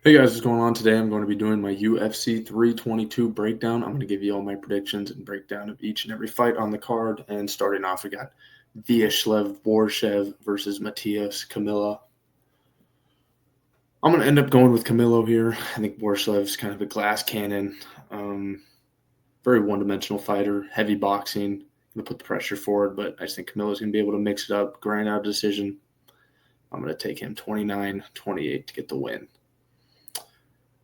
Hey guys, what's going on today? I'm going to be doing my UFC 322 breakdown. I'm going to give you all my predictions and breakdown of each and every fight on the card. And starting off, we got Vyacheslav Borshev versus Matthias Camilla. I'm going to end up going with Camilo here. I think Borshev's kind of a glass cannon. Very one-dimensional fighter, heavy boxing. Going to put the pressure forward, but I just think Camilo's going to be able to mix it up, grind out a decision. I'm going to take him 29-28 to get the win.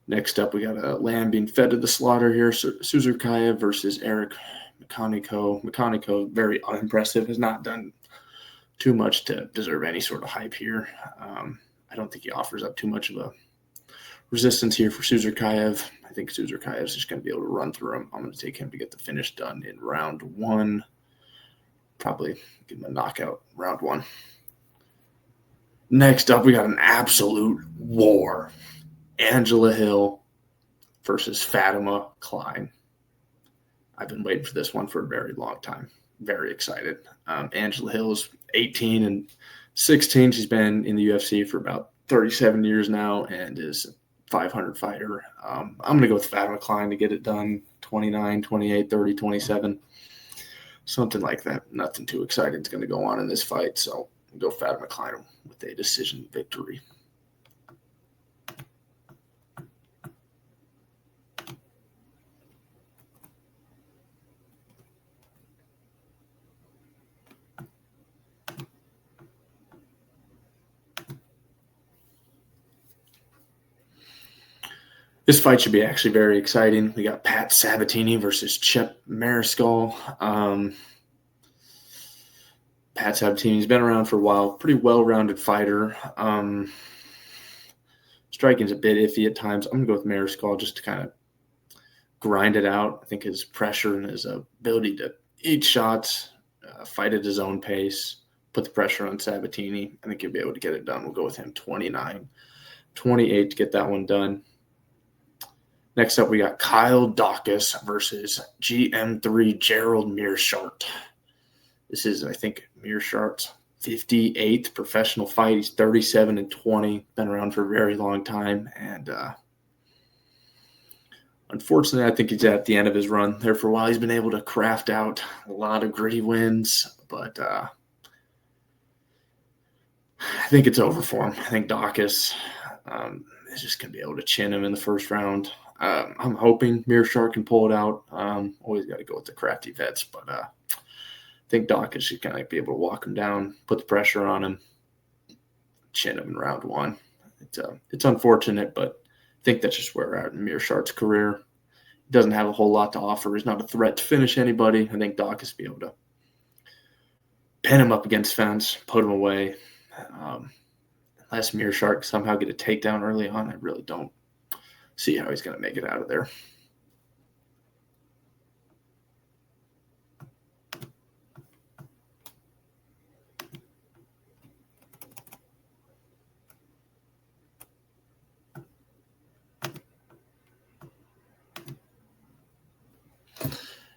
Next up, we got a lamb being fed to the slaughter here. Suzurkaya versus Eric Makhachev. Makhachev, very unimpressive, has not done too much to deserve any sort of hype here. I don't think he offers up too much of a resistance here for Suzurkaya. I think Suzurkaya is just going to be able to run through him. I'm going to take him to get the finish done in round one. Probably give him a knockout round one. Next up, we got an absolute war. Angela Hill versus Fatima Klein. I've been waiting for this one for a very long time. Very excited. Angela Hill is 18 and 16. She's been in the UFC for about 37 years now and is a 500 fighter. I'm going to go with Fatima Klein to get it done. 29, 28, 30, 27. Something like that. Nothing too exciting is going to go on in this fight. So I'll go Fatima Klein with a decision victory. This fight should be actually very exciting. We got Pat Sabatini versus Chep Mariscal. Pat Sabatini's been around for a while. Pretty well-rounded fighter. Striking's a bit iffy at times. I'm going to go with Mariscal just to kind of grind it out. I think his pressure and his ability to eat shots, fight at his own pace, put the pressure on Sabatini. I think he'll be able to get it done. We'll go with him 29-28 to get that one done. Next up, we got Kyle Dawkins versus GM3 Gerald Meerschaert. This is, I think, Meerschaert's 58th professional fight. He's 37-20, been around for a very long time. And unfortunately, I think he's at the end of his run there for a while. He's been able to craft out a lot of gritty wins, but I think it's over for him. I think Dawkins is just going to be able to chin him in the first round. I'm hoping Meerschaert can pull it out. Always got to go with the crafty vets, but I think Dawkins should kind of be able to walk him down, put the pressure on him, chin him in round one. It's unfortunate, but I think that's just where we're at in Meerschaert's career. He doesn't have a whole lot to offer. He's not a threat to finish anybody. I think Dawkins will be able to pin him up against fence, put him away. Unless Meerschaert can somehow get a takedown early on, I really don't see how he's going to make it out of there.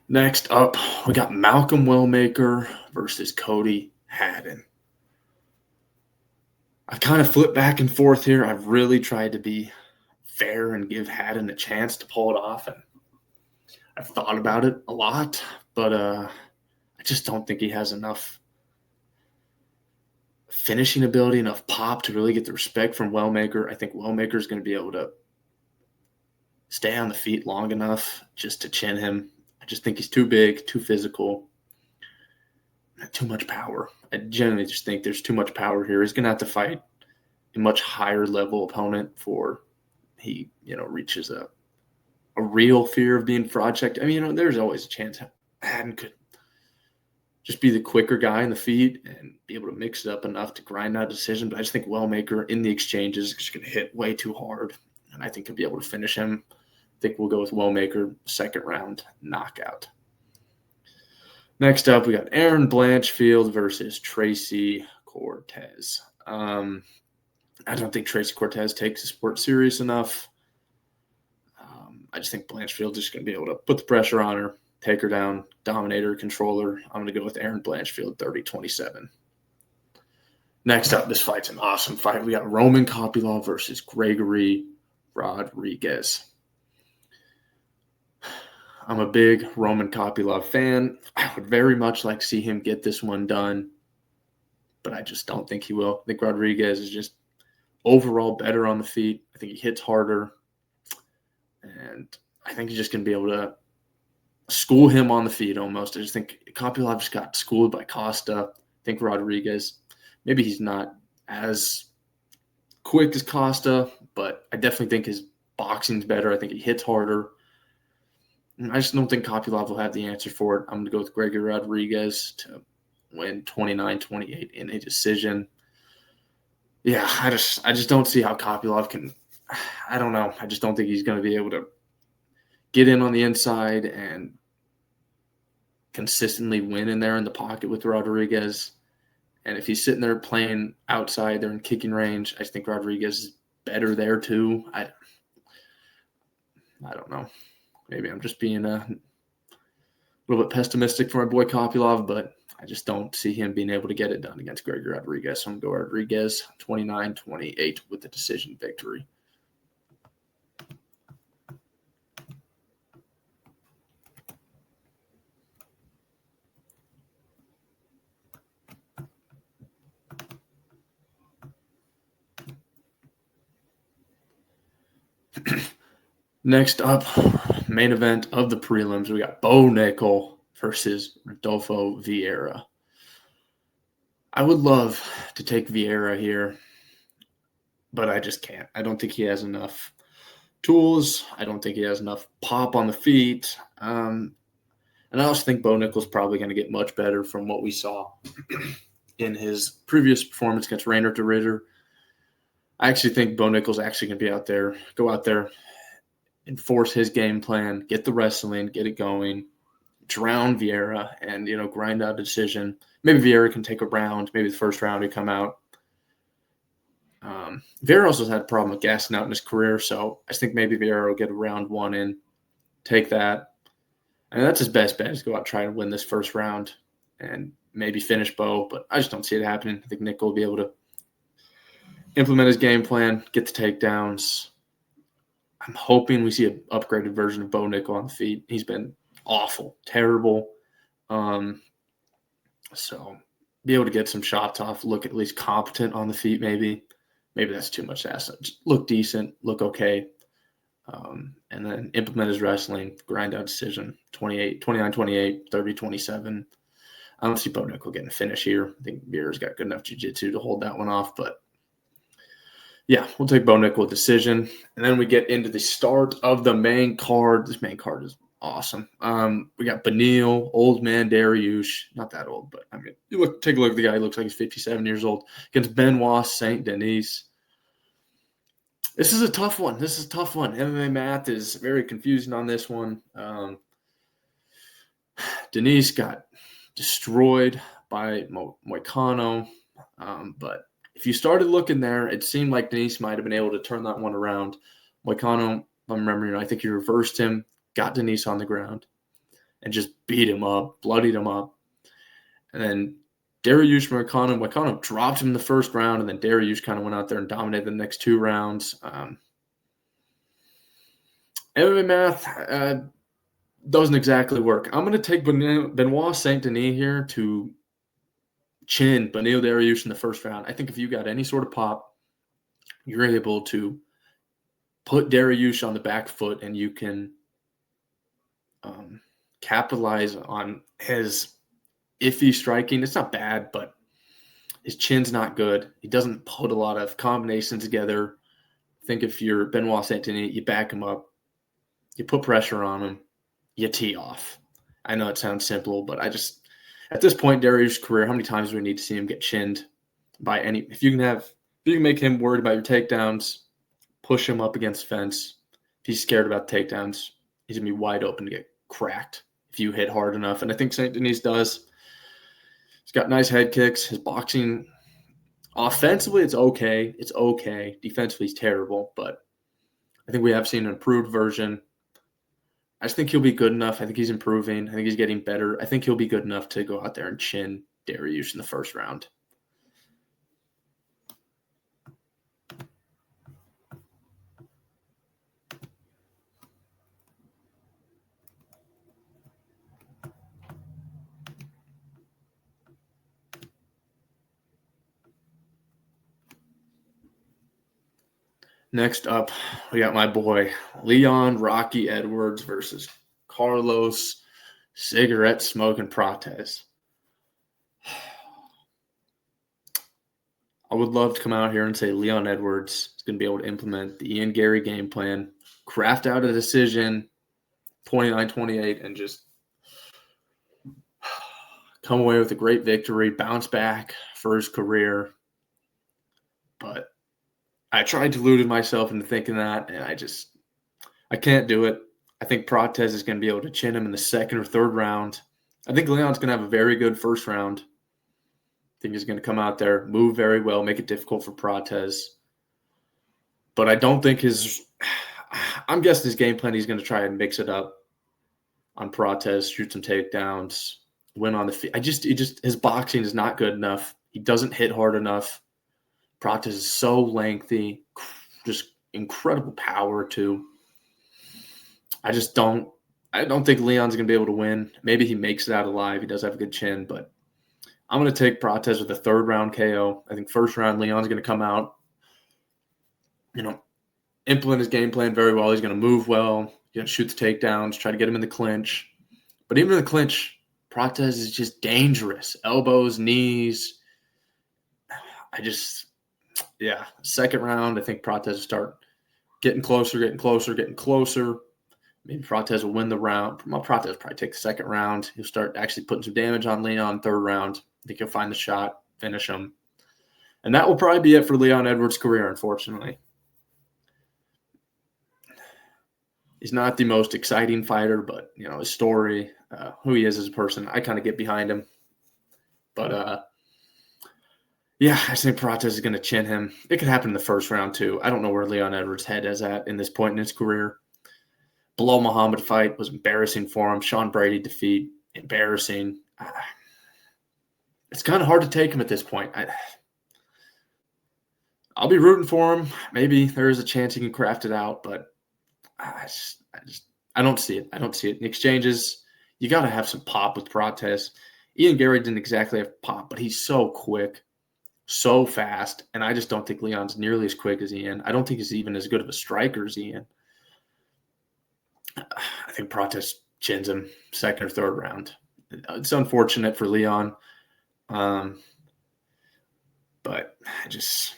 Next up, we got Malcolm Wellmaker versus Cody Haddon. I kind of flipped back and forth here. I've really tried to be fair and give Haddon a chance to pull it off. And I've thought about it a lot, but I just don't think he has enough finishing ability, enough pop to really get the respect from Wellmaker. I think Wellmaker is going to be able to stay on the feet long enough just to chin him. I just think he's too big, too physical, too much power. I generally just think there's too much power here. He's going to have to fight a much higher level opponent before he, reaches a real fear of being fraud checked. I mean, there's always a chance Haddon could just be the quicker guy in the feet and be able to mix it up enough to grind out a decision. But I just think Wellmaker in the exchanges is just going to hit way too hard, and I think he'll be able to finish him. I think we'll go with Wellmaker, second round knockout. Next up, we got Aaron Blanchfield versus Tracy Cortez. I don't think Tracy Cortez takes the sport serious enough. I just think Blanchfield is just going to be able to put the pressure on her, take her down, dominate her, control her. I'm going to go with Aaron Blanchfield, 30-27. Next up, this fight's an awesome fight. We got Roman Kopylov versus Gregory Rodriguez. I'm a big Roman Kopylov fan. I would very much like to see him get this one done, but I just don't think he will. I think Rodriguez is just overall better on the feet. I think he hits harder, and I think he's just going to be able to school him on the feet almost. I just think Kopylov just got schooled by Costa. I think Rodriguez, maybe he's not as quick as Costa, but I definitely think his boxing's better. I think he hits harder. I just don't think Kopylov will have the answer for it. I'm going to go with Gregory Rodriguez to win 29-28 in a decision. Yeah, I just don't see how Kopylov can – I don't know. I just don't think he's going to be able to get in on the inside and consistently win in there in the pocket with Rodriguez. And if he's sitting there playing outside there in kicking range, I think Rodriguez is better there too. I don't know. Maybe I'm just being a little bit pessimistic for my boy Kopylov, but I just don't see him being able to get it done against Gregory Rodriguez. So I'm going to go Rodriguez 29-28 with the decision victory. Next up, main event of the prelims, we got Bo Nickel versus Rodolfo Vieira. I would love to take Vieira here, but I just can't. I don't think he has enough tools. I don't think he has enough pop on the feet. And I also think Bo Nickel's probably going to get much better from what we saw in his previous performance against Reiner de Ridder. I actually think Bo Nickel's actually going to go out there, enforce his game plan, get the wrestling, get it going, drown Vieira, and, grind out a decision. Maybe Vieira can take a round. Maybe the first round he come out. Vieira also had a problem with gassing out in his career, so I think maybe Vieira will get a round one in, take that. And that's his best bet, is go out and try to win this first round and maybe finish Bo, but I just don't see it happening. I think Nickel will be able to implement his game plan, get the takedowns. I'm hoping we see an upgraded version of Bo Nickel on the feet. He's been awful, terrible. So be able to get some shots off, look at least competent on the feet maybe. Maybe that's too much to ask. Just look decent, look okay, and then implement his wrestling, grind out decision, 29-28, 30-27. I don't see Bo Nickel getting a finish here. I think Vieira's got good enough jiu-jitsu to hold that one off, but yeah, we'll take Bo Nickel decision. And then we get into the start of the main card. This main card is awesome. We got Beneil, old man Dariush, not that old, but I mean, take a look at the guy. He looks like he's 57 years old, against Benoit Saint Denis. This is a tough one. MMA math is very confusing on this one. Denis got destroyed by Moicano, but if you started looking there, it seemed like Denis might have been able to turn that one around. Moicano, if I'm remembering, I think he reversed him, got Denis on the ground, and just beat him up, bloodied him up. And then Dariush Moicano dropped him in the first round, and then Dariush kind of went out there and dominated the next two rounds. MMA math doesn't exactly work. I'm going to take Benoit Saint Denis here to chin Beneil Dariush in the first round. I think if you got any sort of pop, you're able to put Dariush on the back foot, and you can capitalize on his iffy striking. It's not bad, but his chin's not good. He doesn't put a lot of combinations together. I think if you're Benoit Saint Denis, you back him up, you put pressure on him, you tee off. I know it sounds simple, but at this point, Dariush's career, how many times do we need to see him get chinned by any? If you can make him worried about your takedowns, push him up against the fence. If he's scared about takedowns, he's gonna be wide open to get cracked if you hit hard enough. And I think Saint Denis does. He's got nice head kicks. His boxing, offensively, it's okay. Defensively, he's terrible, but I think we have seen an improved version. I just think he'll be good enough. I think he's improving. I think he's getting better. I think he'll be good enough to go out there and chin Dariush in the first round. Next up, we got my boy Leon Rocky Edwards versus Carlos Cigarette Smoking Prates. I would love to come out here and say Leon Edwards is going to be able to implement the Ian Gary game plan, craft out a decision 29-28, and just come away with a great victory, bounce back for his career. But I tried to delude myself into thinking that, and I can't do it. I think Prates is going to be able to chin him in the second or third round. I think Leon's going to have a very good first round. I think he's going to come out there, move very well, make it difficult for Prates. But I don't think I'm guessing his game plan, he's going to try and mix it up on Prates, shoot some takedowns, win on the feet. His boxing is not good enough. He doesn't hit hard enough. Prates is so lengthy, just incredible power too. I don't think Leon's going to be able to win. Maybe he makes it out alive. He does have a good chin, but I'm going to take Prates with a third round KO. I think first round, Leon's going to come out, implement his game plan very well. He's going to move well. He's going to shoot the takedowns, try to get him in the clinch. But even in the clinch, Prates is just dangerous. Elbows, knees. Second round, I think Prates will start getting closer. Maybe Prates will win the round. Prates will probably take the second round. He'll start actually putting some damage on Leon third round. I think he'll find the shot, finish him. And that will probably be it for Leon Edwards' career, unfortunately. He's not the most exciting fighter, but, his story, who he is as a person, I kind of get behind him. But, I think Prates is going to chin him. It could happen in the first round, too. I don't know where Leon Edwards' head is at in this point in his career. Bilal Muhammad fight was embarrassing for him. Sean Brady defeat, embarrassing. It's kind of hard to take him at this point. I'll be rooting for him. Maybe there is a chance he can craft it out, but I don't see it. I don't see it. In exchanges, you got to have some pop with Prates. Ian Gary didn't exactly have pop, but he's so quick, so fast, and I just don't think Leon's nearly as quick as Ian. I don't think he's even as good of a striker as Ian. I think Prates chins him second or third round. It's unfortunate for Leon, but I just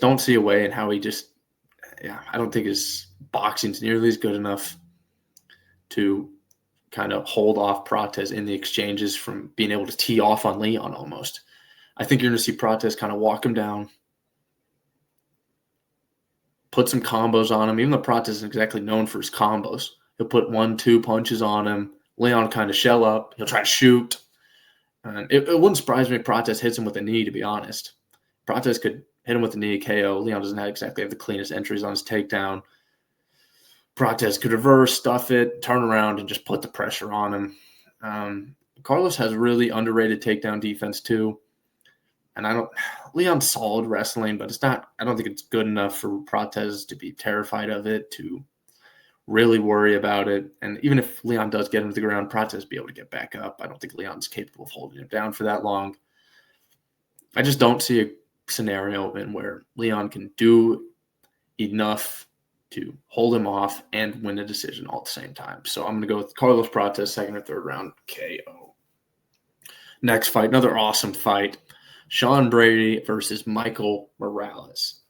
don't see a way in how I don't think his boxing's nearly as good enough to kind of hold off Prates in the exchanges from being able to tee off on Leon almost. I think you're going to see Prates kind of walk him down, put some combos on him. Even though Prates isn't exactly known for his combos, he'll put 1-2 punches on him. Leon kind of shell up. He'll try to shoot. And it wouldn't surprise me if Prates hits him with a knee, to be honest. Prates could hit him with a knee, KO. Leon doesn't exactly have the cleanest entries on his takedown. Prates could reverse, stuff it, turn around, and just put the pressure on him. Carlos has really underrated takedown defense too. And Leon's solid wrestling, but I don't think it's good enough for Prates to be terrified of it, to really worry about it. And even if Leon does get him to the ground, Prates will be able to get back up. I don't think Leon's capable of holding him down for that long. I just don't see a scenario in where Leon can do enough to hold him off and win a decision all at the same time. So I'm going to go with Carlos Prates, second or third round KO. Next fight, another awesome fight. Sean Brady versus Michael Morales.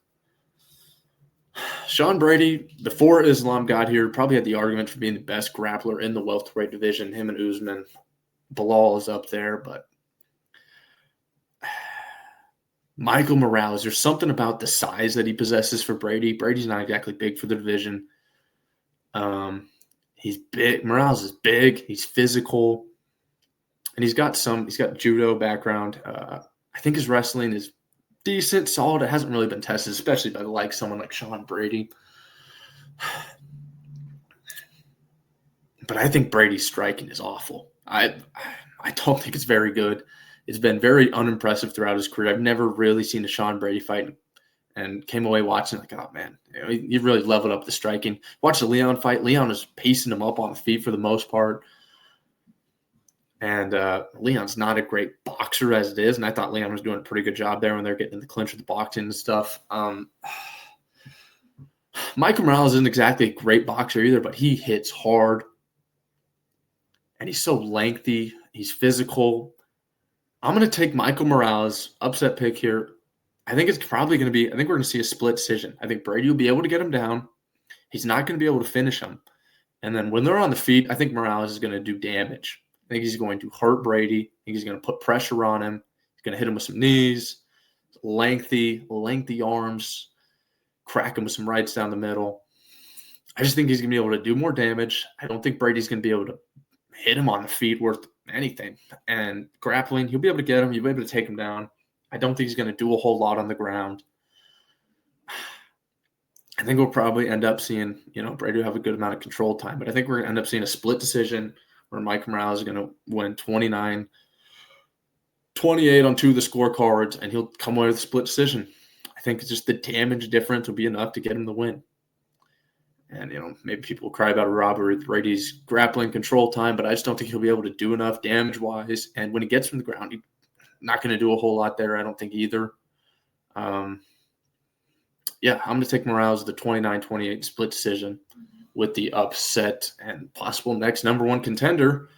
Sean Brady, before Islam got here, probably had the argument for being the best grappler in the welterweight division. Him and Usman. Bilal is up there, but Michael Morales, there's something about the size that he possesses for Brady. Brady's not exactly big for the division. He's big. Morales is big. He's physical. And he's got judo background. I think his wrestling is decent, solid. It hasn't really been tested, especially by someone like Sean Brady. But I think Brady's striking is awful. I don't think it's very good. It's been very unimpressive throughout his career. I've never really seen a Sean Brady fight and came away watching like, oh, man, he really leveled up the striking. Watch the Leon fight. Leon is pacing him up on the feet for the most part. And Leon's not a great boxer as it is, and I thought Leon was doing a pretty good job there when they're getting in the clinch with the boxing and stuff. Michael Morales isn't exactly a great boxer either, but he hits hard. And he's so lengthy. He's physical. I'm going to take Michael Morales, upset pick here. I think it's probably going to be – I think we're going to see a split decision. I think Brady will be able to get him down. He's not going to be able to finish him. And then when they're on the feet, I think Morales is going to do damage. I think he's going to hurt Brady. I think he's going to put pressure on him. He's going to hit him with some knees, lengthy arms, crack him with some rights down the middle. I just think he's going to be able to do more damage. I don't think Brady's going to be able to hit him on the feet worth anything. And grappling, he'll be able to get him. He'll be able to take him down. I don't think he's going to do a whole lot on the ground. I think we'll probably end up seeing, Brady will have a good amount of control time, but I think we're going to end up seeing a split decision where Mike Morales is going to win 29-28 on two of the scorecards, and he'll come away with a split decision. I think it's just the damage difference will be enough to get him the win. And, maybe people will cry about a robbery with Brady's grappling control time, but I just don't think he'll be able to do enough damage-wise. And when he gets from the ground, he's not going to do a whole lot there, I don't think either. Yeah, I'm going to take Morales the 29-28 split decision with the upset and possible next number one contender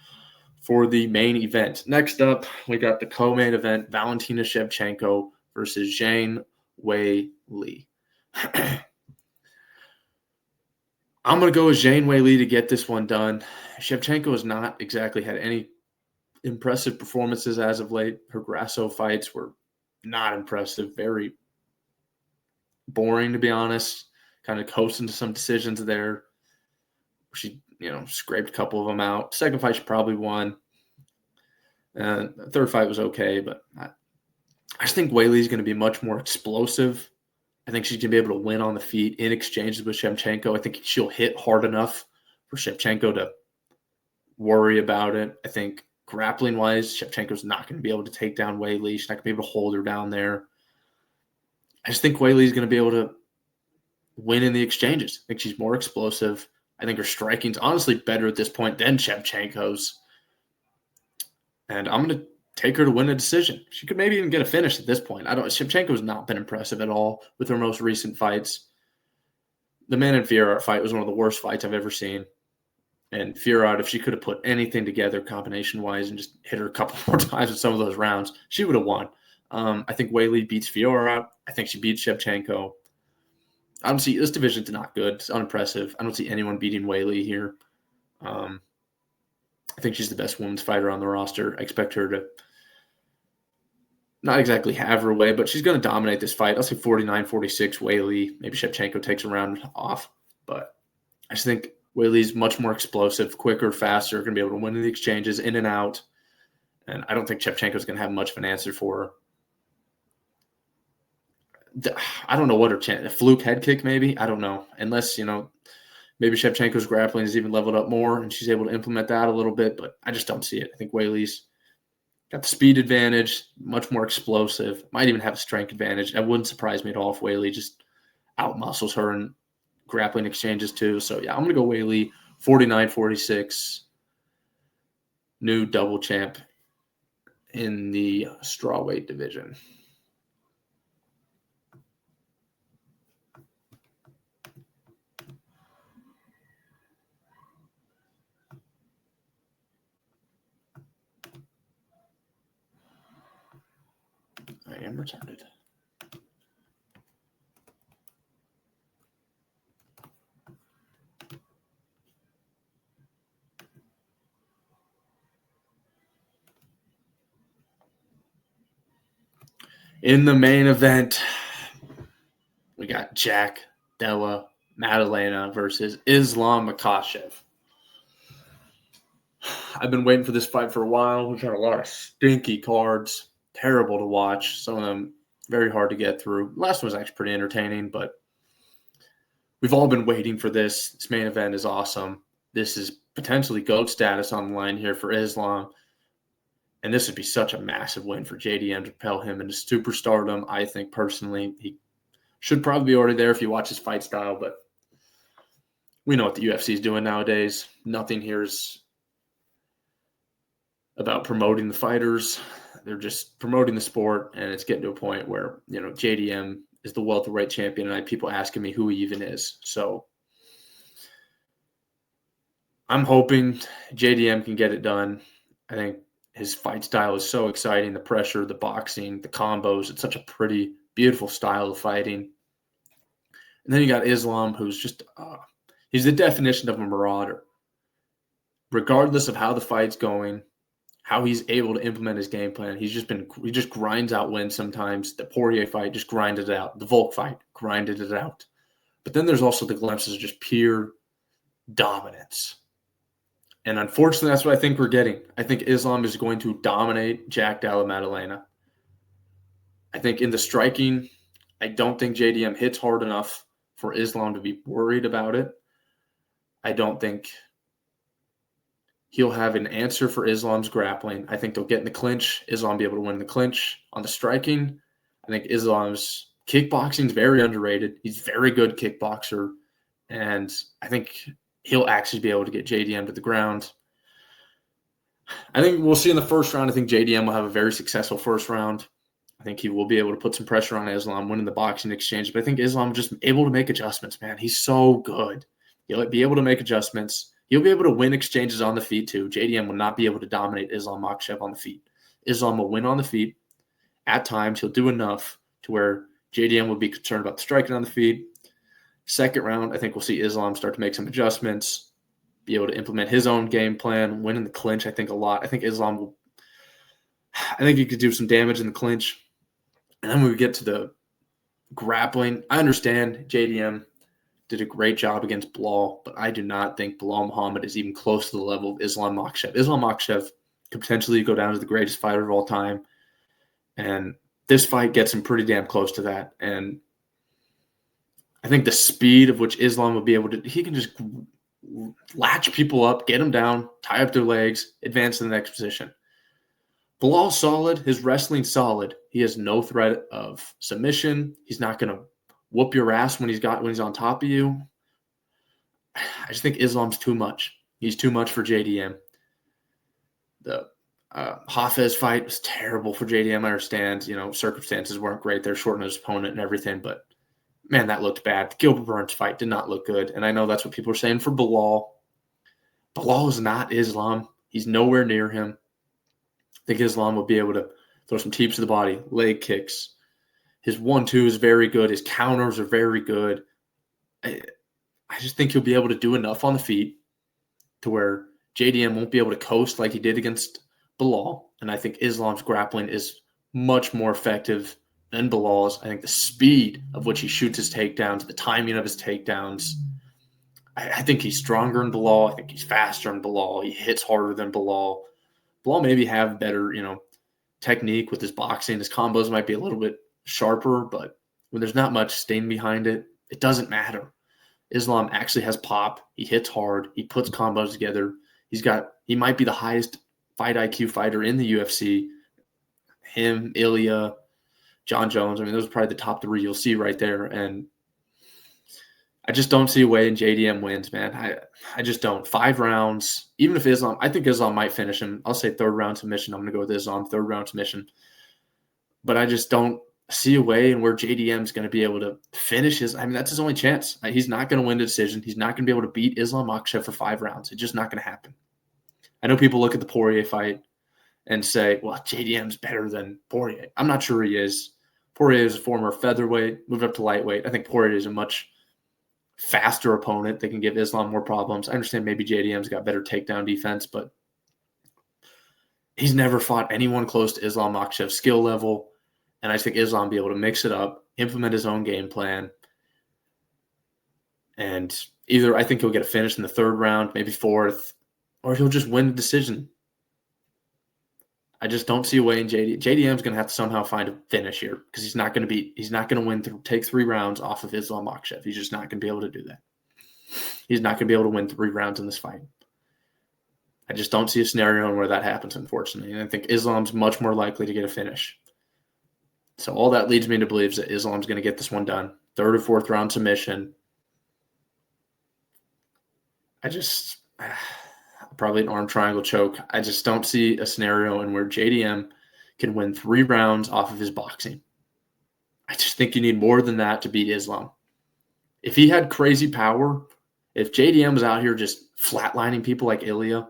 for the main event. Next up, we got the co-main event, Valentina Shevchenko versus Zhang Weili. I'm going to go with Zhang Weili to get this one done. Shevchenko has not exactly had any impressive performances as of late. Her Grasso fights were not impressive, very boring, to be honest. Kind of coasting to some decisions there. She, scraped a couple of them out. Second fight, she probably won. The third fight was okay, but I just think Weili's going to be much more explosive. I think she's going to be able to win on the feet in exchanges with Shevchenko. I think she'll hit hard enough for Shevchenko to worry about it. I think grappling-wise, Shevchenko's not going to be able to take down Weili. She's not going to be able to hold her down there. I just think Weili's going to be able to win in the exchanges. I think she's more explosive. I think her striking's honestly better at this point than Shevchenko's. And I'm going to take her to win a decision. She could maybe even get a finish at this point. Shevchenko's not been impressive at all with her most recent fights. The Man and Fiorot fight was one of the worst fights I've ever seen. And Fiorot, if she could have put anything together combination-wise and just hit her a couple more times in some of those rounds, she would have won. I think Weili beats Fiorot. I think she beats Shevchenko. I don't see – this division's not good. It's unimpressive. I don't see anyone beating Weili here. I think she's the best women's fighter on the roster. I expect her to not exactly have her way, but she's going to dominate this fight. I'll say 49-46 Weili. Maybe Shevchenko takes a round off. But I just think Weili's much more explosive, quicker, faster, going to be able to win in the exchanges, in and out. And I don't think Shevchenko's going to have much of an answer for her. I don't know what her chance – a fluke head kick maybe? I don't know. Unless, maybe Shevchenko's grappling is even leveled up more and she's able to implement that a little bit, but I just don't see it. I think Weili's got the speed advantage, much more explosive, might even have a strength advantage. That wouldn't surprise me at all if Weili just outmuscles her in grappling exchanges too. So, yeah, I'm going to go Weili 49-46, new double champ in the strawweight division. I am retarded. In the main event, we got Jack Della Maddalena versus Islam Makhachev. I've been waiting for this fight for a while. We've had a lot of stinky cards. Terrible to watch. Some of them very hard to get through. The last one was actually pretty entertaining, but we've all been waiting for this. This main event is awesome. This is potentially GOAT status on the line here for Islam. And this would be such a massive win for JDM to propel him into superstardom. I think personally he should probably be already there if you watch his fight style, but we know what the UFC is doing nowadays. Nothing here is about promoting the fighters. They're just promoting the sport, and it's getting to a point where, JDM is the welterweight champion, and I have people asking me who he even is. So I'm hoping JDM can get it done. I think his fight style is so exciting. The pressure, the boxing, the combos. It's such a pretty, beautiful style of fighting. And then you got Islam, who's just he's the definition of a marauder. Regardless of how the fight's going, how he's able to implement his game plan, he just grinds out wins sometimes. The Poirier fight just grinded it out. The Volk fight grinded it out. But then there's also the glimpses of just pure dominance. And unfortunately, that's what I think we're getting. I think Islam is going to dominate Jack Della Maddalena. I think in the striking, I don't think JDM hits hard enough for Islam to be worried about it. I don't think he'll have an answer for Islam's grappling. I think they'll get in the clinch. Islam be able to win the clinch. On the striking, I think Islam's kickboxing is very underrated. He's a very good kickboxer. And I think he'll actually be able to get JDM to the ground. I think we'll see in the first round. I think JDM will have a very successful first round. I think he will be able to put some pressure on Islam, winning the boxing exchange. But I think Islam just able to make adjustments, man. He's so good. He'll be able to make adjustments. He'll be able to win exchanges on the feet, too. JDM will not be able to dominate Islam Makhachev on the feet. Islam will win on the feet. At times, he'll do enough to where JDM will be concerned about the striking on the feet. Second round, I think we'll see Islam start to make some adjustments, be able to implement his own game plan, win in the clinch, I think, a lot. I think Islam will – I think he could do some damage in the clinch. And then when we get to the grappling, I understand JDM did a great job against Bilal, but I do not think Bilal Muhammad is even close to the level of Islam Makhachev. Islam Makhachev could potentially go down as the greatest fighter of all time. And this fight gets him pretty damn close to that. And I think the speed of which Islam will be able to – he can just latch people up, get them down, tie up their legs, advance to the next position. Bilal's solid. His wrestling's solid. He has no threat of submission. He's not going to whoop your ass when he's on top of you. I just think Islam's too much. He's too much for JDM. The Hafez fight was terrible for JDM. I understand, circumstances weren't great. They're shorting his opponent and everything, but man, that looked bad. The Gilbert Burns fight did not look good, and I know that's what people are saying for Bilal. Bilal is not Islam. He's nowhere near him. I think Islam will be able to throw some teeps to the body, leg kicks. His 1-2 is very good. His counters are very good. I just think he'll be able to do enough on the feet to where JDM won't be able to coast like he did against Bilal. And I think Islam's grappling is much more effective than Bilal's. I think the speed of which he shoots his takedowns, the timing of his takedowns, I think he's stronger than Bilal. I think he's faster than Bilal. He hits harder than Bilal. Bilal maybe have better, technique with his boxing. His combos might be a little bit sharper, but when there's not much sting behind it, it doesn't matter. Islam actually has pop. He hits hard. He puts combos together. He might be the highest fight IQ fighter in the UFC. Him, Ilya, John Jones. Those are probably the top three you'll see right there. And I just don't see a way in JDM wins, man. I just don't. 5 rounds, even if Islam, I think Islam might finish him. I'll say third round submission. I'm going to go with Islam, third round submission. But I just don't see a way in where JDM is going to be able to finish his. That's his only chance. He's not going to win the decision. He's not going to be able to beat Islam Makhachev for 5 rounds. It's just not going to happen. I know people look at the Poirier fight and say, well, JDM's better than Poirier. I'm not sure he is. Poirier is a former featherweight, moved up to lightweight. I think Poirier is a much faster opponent. They can give Islam more problems. I understand maybe JDM's got better takedown defense, but he's never fought anyone close to Islam Makhachev's skill level. And I think Islam will be able to mix it up, implement his own game plan. And either I think he'll get a finish in the 3rd round, maybe 4th, or he'll just win the decision. I just don't see a way in JDM's going to have to somehow find a finish here because he's not going to win take 3 rounds off of Islam Makhachev. He's just not going to be able to do that. He's not going to be able to win 3 rounds in this fight. I just don't see a scenario where that happens, unfortunately. And I think Islam's much more likely to get a finish. So all that leads me to believe that Islam's going to get this one done. 3rd or 4th round submission. Probably an arm triangle choke. I just don't see a scenario in where JDM can win 3 rounds off of his boxing. I just think you need more than that to beat Islam. If he had crazy power, if JDM was out here just flatlining people like Ilya,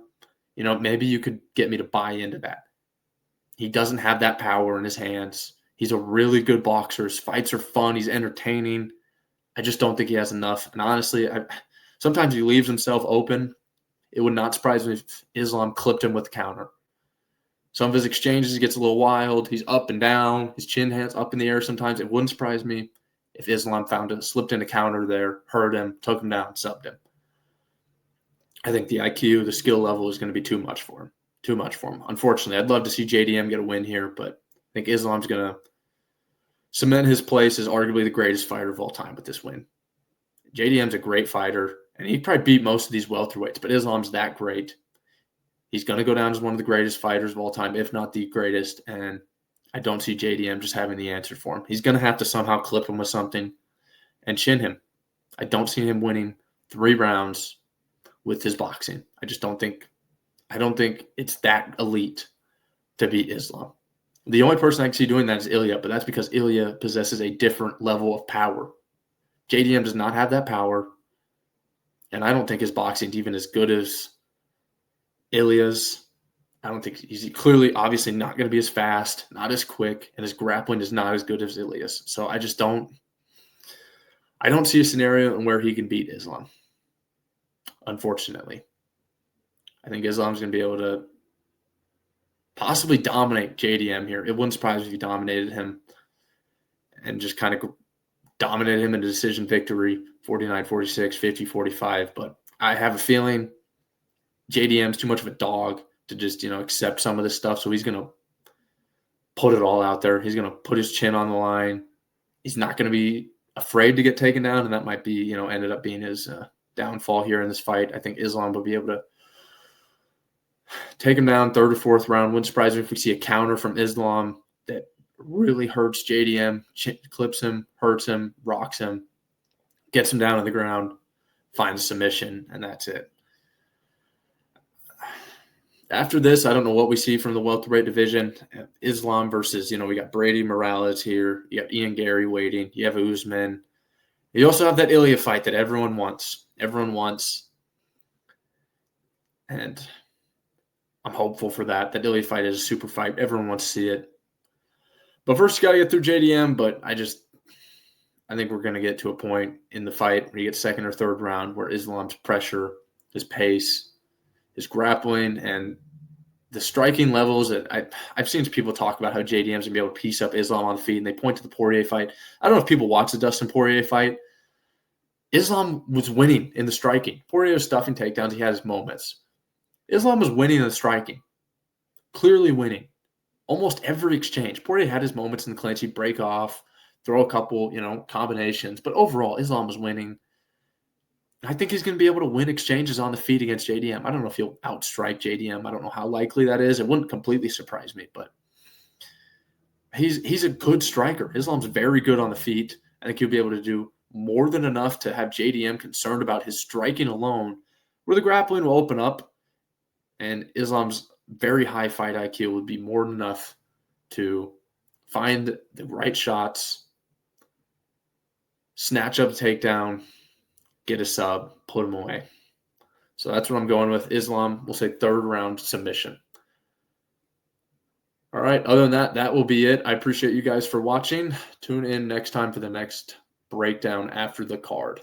maybe you could get me to buy into that. He doesn't have that power in his hands. He's a really good boxer. His fights are fun. He's entertaining. I just don't think he has enough. And honestly, sometimes he leaves himself open. It would not surprise me if Islam clipped him with a counter. Some of his exchanges, he gets a little wild. He's up and down. His chin hands up in the air sometimes. It wouldn't surprise me if Islam slipped in a counter there, hurt him, took him down, subbed him. I think the IQ, the skill level is going to be too much for him. Too much for him. Unfortunately, I'd love to see JDM get a win here, but I think Islam's going to cement his place as arguably the greatest fighter of all time with this win. JDM's a great fighter, and he'd probably beat most of these welterweights, but Islam's that great. He's going to go down as one of the greatest fighters of all time, if not the greatest, and I don't see JDM just having the answer for him. He's going to have to somehow clip him with something and chin him. I don't see him winning 3 rounds with his boxing. I don't think it's that elite to beat Islam. The only person I can see doing that is Ilya, but that's because Ilya possesses a different level of power. JDM does not have that power, and I don't think his boxing is even as good as Ilya's. I don't think he's clearly, obviously not going to be as fast, not as quick, and his grappling is not as good as Ilya's. So I don't see a scenario in where he can beat Islam, unfortunately. I think Islam's going to be able to possibly dominate JDM here. It wouldn't surprise me if he dominated him and just kind of dominated him in a decision victory, 49-46, 50-45. But I have a feeling JDM's too much of a dog to just, accept some of this stuff. So he's going to put it all out there. He's going to put his chin on the line. He's not going to be afraid to get taken down, and that might be, ended up being his downfall here in this fight. I think Islam will be able to take him down 3rd or 4th round. Wouldn't surprise me if we see a counter from Islam that really hurts JDM, clips him, hurts him, rocks him, gets him down on the ground, finds a submission, and that's it. After this, I don't know what we see from the welterweight division. Islam versus, we got Brady Morales here. You have Ian Gary waiting. You have Usman. You also have that Ilya fight that everyone wants. And I'm hopeful for that. That Ilya fight is a super fight. Everyone wants to see it. But first, you got to get through JDM. But I think we're going to get to a point in the fight where you get 2nd or 3rd round where Islam's pressure, his pace, his grappling, and the striking levels that I've seen people talk about how JDM's going to be able to piece up Islam on the feet, and they point to the Poirier fight. I don't know if people watch the Dustin Poirier fight. Islam was winning in the striking. Poirier was stuffing takedowns. He had his moments. Islam was winning in the striking. Clearly winning. Almost every exchange. Poirier had his moments in the clinch. He'd break off, throw a couple, combinations. But overall, Islam was winning. I think he's going to be able to win exchanges on the feet against JDM. I don't know if he'll outstrike JDM. I don't know how likely that is. It wouldn't completely surprise me, but he's a good striker. Islam's very good on the feet. I think he'll be able to do more than enough to have JDM concerned about his striking alone, where the grappling will open up, and Islam's very high fight IQ would be more than enough to find the right shots, snatch up a takedown, get a sub, put him away. So that's what I'm going with. Islam, we'll say 3rd round submission. All right, other than that, that will be it. I appreciate you guys for watching. Tune in next time for the next breakdown after the card.